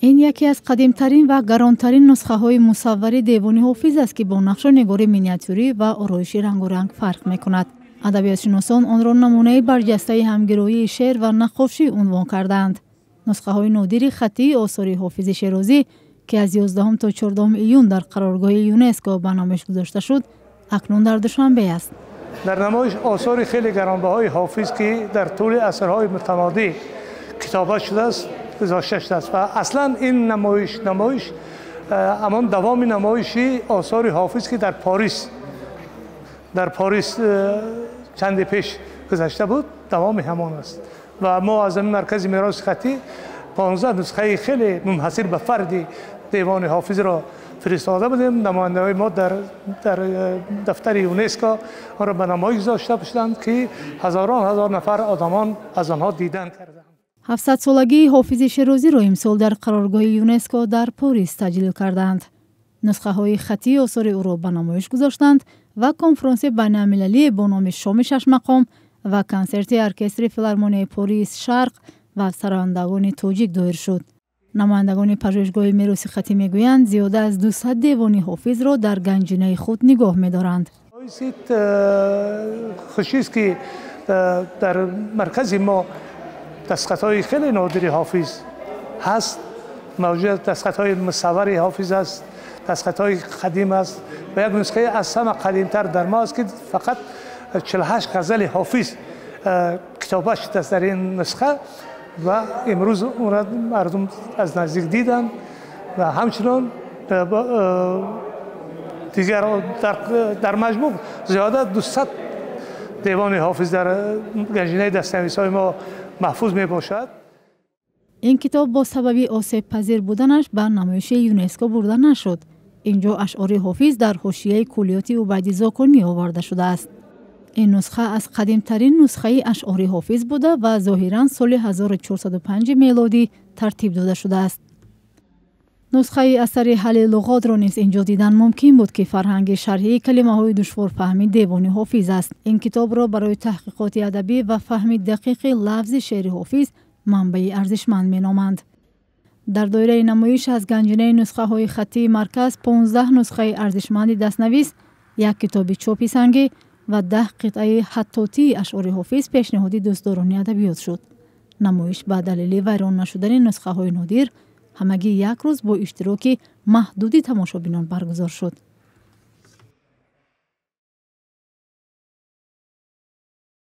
این یکی از قدیمترین و گرانترین نسخه های مصوری دیوان حافظ است که با نقش و نگار مینیاتوری و آرایش رنگ و رنگ فرق میکند. ادبیاتشناسان آن را نمونه برجسته همگرایی شعر و نقاشی عنوان کردند. نسخه های نادر خطی آثار حافظ شیرازی که از 11 تا 14 ایون در قرارگاه یونسکو به نمایش گذاشته شد، اکنون در دوشنبه است. در نمایش آثار خیلی گرانبهای حافظ که در طول عصرهای متمادی کتابت شده است گذاشته شده است و اصلا این نمایش همان دوام نمایشی آثار حافظ که در پاریس چند پیش گذشته بود دوام همان است و ما از مرکز میراث خطی 15 نسخه خیلی منحصر به فرد دیوان حافظ را فرستاده بودیم. نماینده‌های ما در دفتر یونسکو آن را به نمایش گذاشته بودند که هزار نفر آدمان از آنها دیدن کردند. 700 سالگی حافظ شیرازی را امسال در قرارگاه یونسکو در پاریس تجلیل کردند. نسخه های خطی آثار او را به نمایش گذاشتند و کنفرانس بین‌المللی با نام شام 6 مقام و کنسرت ارکستر فیلارمونی پاریس شرق و سرایندگان تاجیک دایر شد. نمایندگان پژوهشگاه میراث خطی میگویند زیاده از 200 دیوان حافظ را در گنجینه خود نگاه می‌دارند. خوشی است که در مرکز ما دستخط‌های خیلی نادر حافظ هست. موجود دستخط‌های مصور حافظ است، دستخط‌های قدیم است و یک نسخه از همه قدیم‌تر در ما است که فقط 48 غزل حافظ کتابت شده است در این نسخه و امروز اون را مردم از نزدیک دیدن و همچنان دیگر در مجموع زیاده 200 دیوان حافظ در گنجینه دست‌نویس‌های ما محفوظ می باشد. این کتاب با سبب آسیب پذیر بودنش به نمایش یونسکو برده نشد. اینجا اشعار حافظ در حاشیه کلیات عبیدی زاکانی آورده شده است. این نسخه از قدیمترین نسخه اشعار حافظ بوده و ظاهراً سال 1405 میلادی ترتیب داده شده است. نسخه اثر حل لغات را نیز اینجا دیدن ممکن بود که فرهنگ شرحی کلمه‌های دشوار فهمی دیوان حافظ است. این کتاب را برای تحقیقات ادبی و فهم دقیق لفظ شعر حافظ منبع ارزشمند می‌نامند. در دایره نمایش از گنجینه نسخه های خطی مرکز 15 نسخه ارزشمند دست‌نویس، یک کتاب چاپی سنگی و 10 قطعه خطاطی اشعار حافظ پیشنهادی دوستداران ادبیات شد. نمایش به دلیل ویران نشدن نسخه های نادر همگی یک روز با اشتراک محدودی تماشابینان برگزار شد.